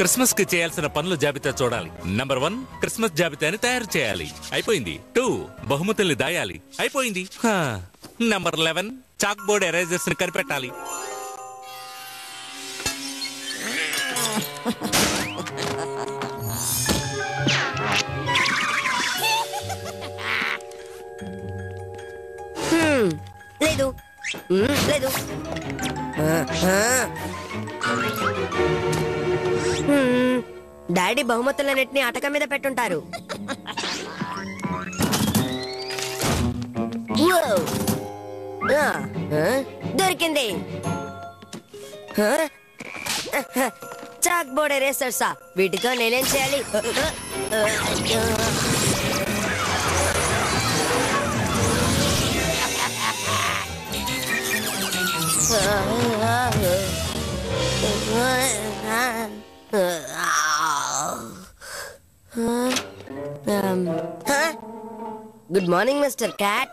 Christmas కి చేయాల్సిన పనుల జాబితా చూడాలి. నంబర్ 1 క్రిస్మస్ జాబితాని తయారు చేయాలి. అయిపోయింది. 2 బహుమతుల్ని దాయాలి. అయిపోయింది. నంబర్ 11 చాక్ బోర్డ్ ఎరేజర్స్ ని కనిపెట్టాలి. లేదు లేదు. డాడీ బహుమతులన్నిటిని అటక మీద పెట్టుంటారు. దొరికింది. చాక్ బోర్డ్ ఎరేసర్సా? వీటితో నేనేం చేయాలి? Good morning mister Cat.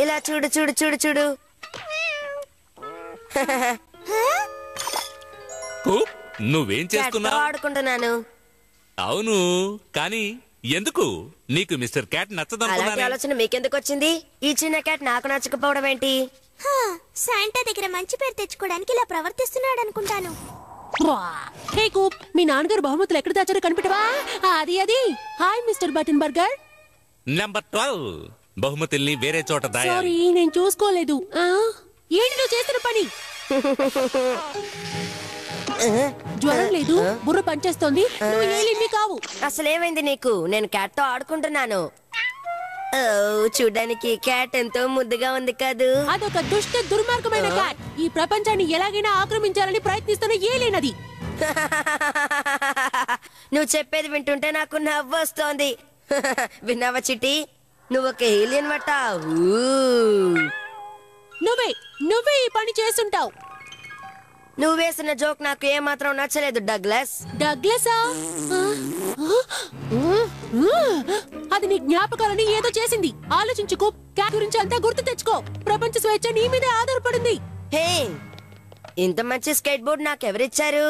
ఇలా చూడు చూడు చూడు చూడు. నువ్వేం చేస్తున్నావు? ఆడుకుంటున్నాను. అవును, కానీ ఎందుకు? నీకు మిస్టర్ క్యాట్ నచ్చదనుకున్నానే. ఆలోచన మీకెందుకు వచ్చింది? ఈ చిన్న క్యాట్ నాకు నచ్చకపోవడం ఏంటి? శాంటా దగ్గర మంచి పేరు తెచ్చుకోవడానికి ఇలా ప్రవర్తిస్తున్నాడు అనుకుంటాను. హే కూప్, మీ నాన్నగారు బహుమతులు ఎక్కడ దాచారో కనిపెట్టవా? అది hi mister button burger. Number 12 బహుమతుల్ని వేరే చోట దాయాలి. సారీ, నేను చూసుకోలేదు. ఏంటి నువ్వు చేస్తున్న పని? జ్వరం లేదు, బుర్ర పనిచేస్తోంది. నువ్వు ఏలింది కావు. అసలేమైంది నీకు? నేను క్యాట్ తో ఆడుకుంటున్నాను. చూడ్డానికి క్యాట్ ఎంతో ముద్దుగా ఉంది కాదు? అదొక దుష్ట దుర్మార్గమైన క్యాట్. ఈ ప్రపంచాన్ని ఎలాగైనా ఆక్రమించాలని ప్రయత్నిస్తున్న ఏలేనది. నువ్వు చెప్పేది వింటుంటే నాకు నవ్వు వస్తోంది. విన్నావా చిట్టి? నువ్వు ఒక ఏలియన్ వట. నువ్వే ఈ పని చేస్తుంటావు. నువ్వు వేసిన జోక్ నాకు ఏమాత్రం నచ్చలేదు డగ్లస్. డగ్లసా? అది నీ జ్ఞాపకాలని ఏదో చేసింది. ఆలోచించుకో. క్యాట్ గురించి అంతా గుర్తు తెచ్చుకో. ప్రపంచ స్వేచ్ఛ నీ మీదే ఆధారపడింది. హే, ఇంత మంచి స్కేట్ బోర్డ్ నాకెవరిచ్చారు?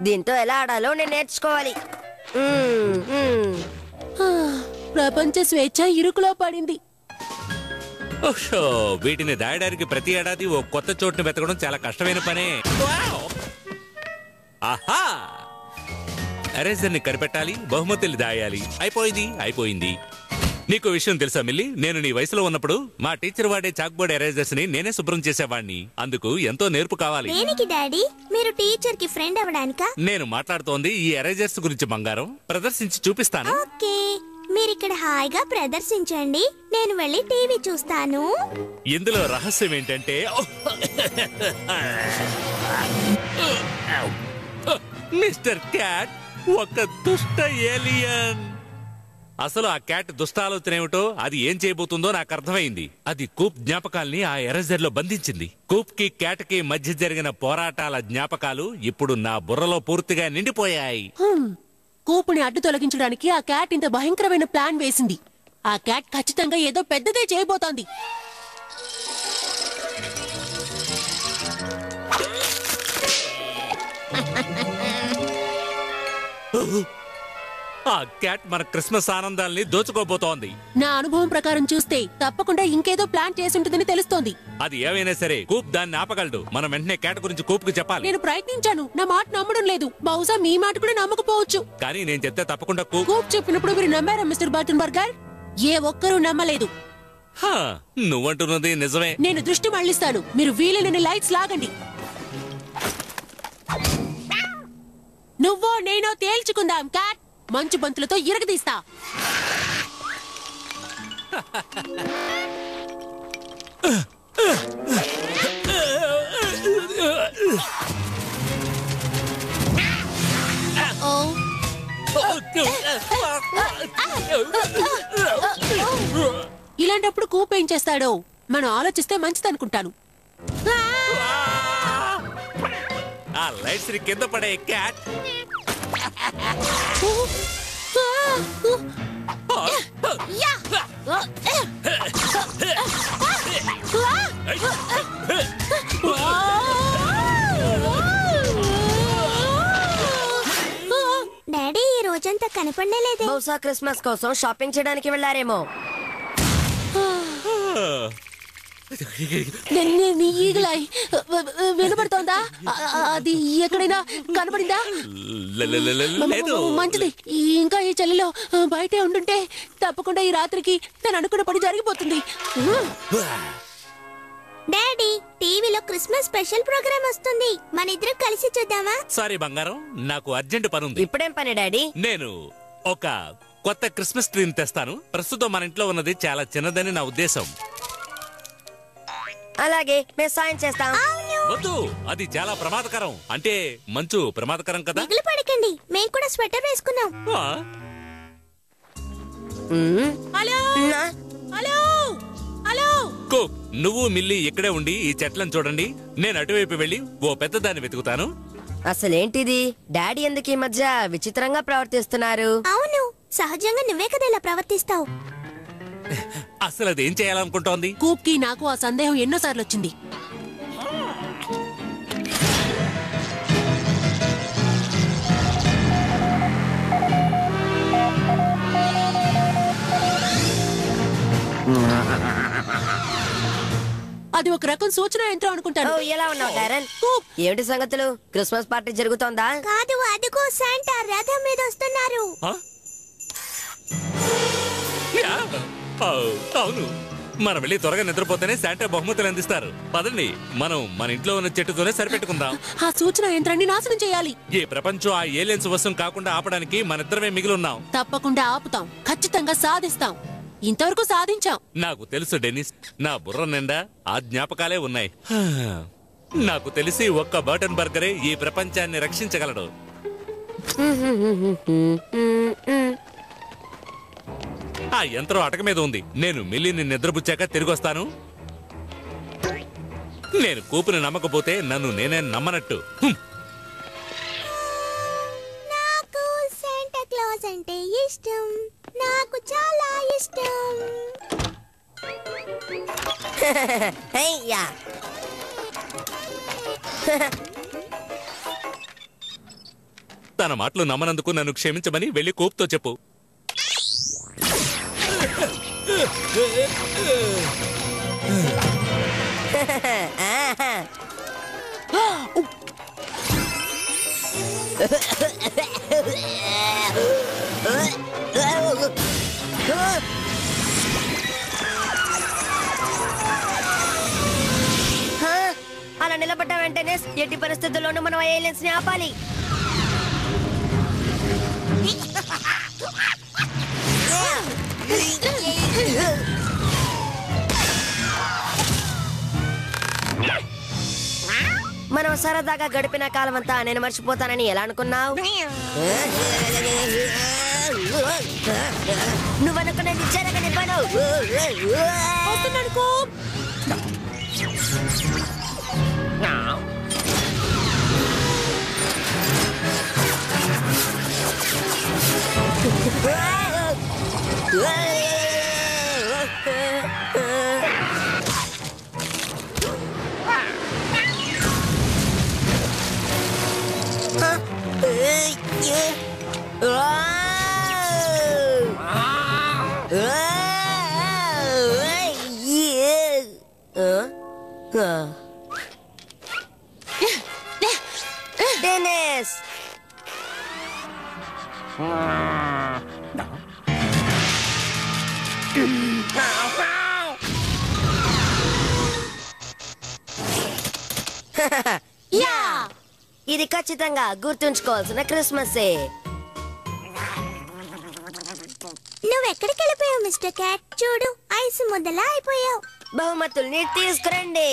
దీంతో ఎలా ఆడాలో నేను నేర్చుకోవాలి. ప్రపంచ స్వేచ్ఛ ఇరుకులో పడింది. వీటిని దాయడానికి ప్రతి ఏడాది ఓ కొత్త చోటుని వెతకడం చాలా కష్టమైన పనే. ఆహా, ఎరేజర్ ని కనిపెట్టాలి, బహుమతులు దాయాలి. అయిపోయింది. నీకు విషయం తెలుసా మిల్లి? నేను నీ వయసులో ఉన్నప్పుడు మా టీచర్ వాడే చాక్ బోర్డ్ ఎరేజర్స్ ని నేనే శుభ్రం చేసేవాడిని. అందుకు ఎంతో నేర్పు కావాలి. దేనికి డాడీ? మీరు టీచర్ కి ఫ్రెండ్ అవ్వడానికా? నేను మాట్లాడుతోంది ఈ ఎరేజర్స్ గురించి. బంగారం, ప్రదర్శించి చూపిస్తాను. ఓకే, మీరిక్కడ హాయిగా ప్రదర్శించండి, నేను వెళ్ళి టీవీ చూస్తాను. ఇందులో రహస్యం ఏంటంటే, మిస్టర్ క్యాట్ ఒక దుష్ట ఏలియన్. అసలు ఆ క్యాట్ దుష్టాలోచన ఏమిటో, అది ఏం చేయబోతుందో నాకు అర్థమైంది. అది కూప్ జ్ఞాపకాల్ని ఆ ఎరేజర్ లో బంధించింది. కూప్ కి క్యాట్ కి మధ్య జరిగిన పోరాటాల జ్ఞాపకాలు ఇప్పుడు నా బుర్రలో పూర్తిగా నిండిపోయాయి. కూపుని అడ్డు తొలగించడానికి ఆ క్యాట్ ఇంత భయంకరమైన ప్లాన్ వేసింది. ఆ క్యాట్ ఖచ్చితంగా ఏదో పెద్దదే చేయబోతోంది. ఆ క్యాట్ మన క్రిస్మస్ ఆనందాల్ని దోచుకోబోతోంది. నా అనుభవం ప్రకారం చూస్తే తప్పకుండా ఇంకేదో ప్లాన్ చేసుంటుందని తెలుస్తోంది. అది ఏమైనా సరే కూప్ దాన్ని ఆపగలడు. మనం వెంటనే క్యాట్ గురించి కూప్ కు చెప్పాలి. నేను ప్రయత్నించాను, నా మాట నమ్మడం లేదు. బహుశా మీ మాట కూడా నమ్మకపోవచ్చు. కానీ నేను చెప్తే తప్పకుండా కూప్ చెప్పినప్పుడు మీరు నమ్మారా మిస్టర్ బటన్ బర్గర్? ఏ ఒక్కరూ నమ్మలేదు. నువ్వంటున్నది నిజమే. నేను దృష్టి మళ్లిస్తాను. మీరు వీలైన లైట్స్ లాగండి. నువ్వో నేనో తేల్చుకుందాం. క్యాట్ మంచు బంతులతో ఇరగదీస్తా. ఇలాంటప్పుడు కూప్ ఏం చేస్తాడో మనం ఆలోచిస్తే మంచిదనుకుంటాను. ఆ లైట్స్ కింద పడే క్యాట్ బహుశా క్రిస్మస్ కోసం షాపింగ్ చేయడానికి వెళ్ళారేమో. ఈగలాయ్ వినపడుతోందా? అది ఎక్కడైనా కనపడిందా? మంచిది. ఇంకా ఈ చలిలో బయటే ఉండుంటే తప్పకుండా ఈ రాత్రికి నేను అనుకున్న పని జరిగిపోతుంది. డాడీ, టీవీలో క్రిస్మస్ స్పెషల్ ప్రోగ్రామ్ వస్తుంది. మన ఇద్దరం కలిసి చూద్దామా? సారీ బంగారం, నాకు అర్జెంట్ పని ఉంది. ఇప్పుడేం పని డాడీ? నేను ఒక కొత్త క్రిస్మస్ ట్రీని తెస్తాను. ప్రస్తుతం మన ఇంట్లో ఉన్నది చాలా చిన్నదని నా ఉద్దేశం. అలాగే మేము సాయం చేస్తాం. వద్దు, అది చాలా ప్రమాదకరం. అంటే మంచు ప్రమాదకరం కదా. దిగులు పడకండి, మేము కూడా స్వెటర్ వేసుకున్నాం. ఆ, హలో హలో హలో. కుక్, నువ్వు మిల్లి ఇక్కడే ఉండి ఈ చెట్లను చూడండి. నేను అటువైపు వెళ్ళి ఓ పెద్దదాన్ని వెతుకుతాను. అసలేంటిది? డాడీ ఎందుకు ఈ మధ్య విచిత్రంగా ప్రవర్తిస్తున్నారు? అవును, సహజంగా నువ్వే కదా ఇలా ప్రవర్తిస్తావు. అసలు అది ఏం చేయాలనుకుంటోంది? కూప్ కి నాకు ఆ సందేహం ఎన్నోసార్లు వచ్చింది. అది ఒక రకం సూచన యంత్రం అనుకుంటాను. ఓ, ఎలా ఉన్నావు డారన్? ఏమిటి సంగతులు? క్రిస్మస్ పార్టీ జరుగుతోందా? కాదు, అదుగో శాంటా రథం మీద వస్తున్నారు. ఆ? యా, అవును. మనం వెళ్ళి త్వరగా నిద్రపోతేనే శాంటా బహుమతులు అందిస్తారు. పదండి, మనం మన ఇంట్లో ఉన్న చెట్టుతోనే సరిపెట్టుకుందాం. ఆ సూచన యంత్రాన్ని నాశనం చేయాలి. ఈ ప్రపంచం ఆ ఏలియన్స్ వశం కాకుండా ఆపడానికి మనిద్దరమే మిగిలి ఉన్నాం. తప్పకుండా ఆపుతాం, ఖచ్చితంగా సాధిస్తాం. ఇంతవరకు సాధించాం. నాకు తెలుసు డెన్నిస్, నా బుర్ర నిండా ఆ జ్ఞాపకాలే ఉన్నాయి. నాకు తెలిసి ఒక్క బర్టన్ బర్గరే ఈ ప్రపంచాన్ని రక్షించగలడు. ఆ యంత్రం అటక మీద ఉంది. నేను మిల్లిని నిద్రపుచ్చాక తిరిగి వస్తాను. నేను కూపుని నమ్మకపోతే నన్ను నేనే నమ్మనట్టు. నాకు శాంటా క్లాస్ అంటే ఇష్టం, నాకు చాలా ఇష్టం. హేయ్యా. తన మాటలు నమ్మనందుకు నన్ను క్షమించమని వెళ్ళి కూపుతో చెప్పు. అలా నిలబడ్డ వెంటనే ఎట్టి పరిస్థితుల్లోనూ మనం ఏలియన్స్ ని ఆపాలి. మనం సరదాగా గడిపిన కాలం అంతా నేను మర్చిపోతానని ఎలా అనుకున్నావు? నువ్వనుకున్నది జరగని పను. వస్తున్నాను కూప్. Dennis! యా, ఇది ఖచ్చితంగా గుర్తుంచుకోవాల్సిన క్రిస్మసే. నువ్వెక్కడికి వెళ్ళిపోయావు మిస్టర్ క్యాట్? చూడు, ఐసు ముద్దలా అయిపోయావు. బహుమతుల్ని తీసుకురండి.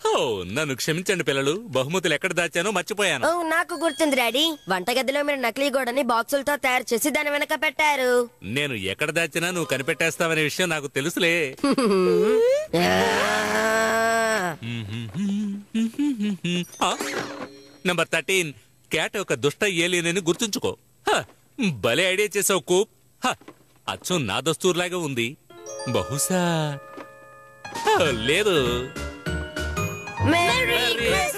ఓ, నన్ను క్షమించండి పిల్లలు. బహుమతులు ఎక్కడ దాచానో మర్చిపోయాను. ఓ, నాకు గుర్తుంది డాడీ. వంటగదిలో మీరు నకిలీ గోడని బాక్సులతో తయారు చేసి దాని వెనక పెట్టారు. నేను ఎక్కడ దాచినా నువ్వు కనిపెట్టేస్తావనే విషయం నాకు తెలుసులే. నంబర్ 13, క్యాట్ ఒక దుష్ట ఏలియన్ అని గుర్తుంచుకో. భలే ఐడియా చేసావు కూప్. అచ్చం నా దస్తూర్లాగా ఉంది. బహుశా లేదు. Merry Christmas!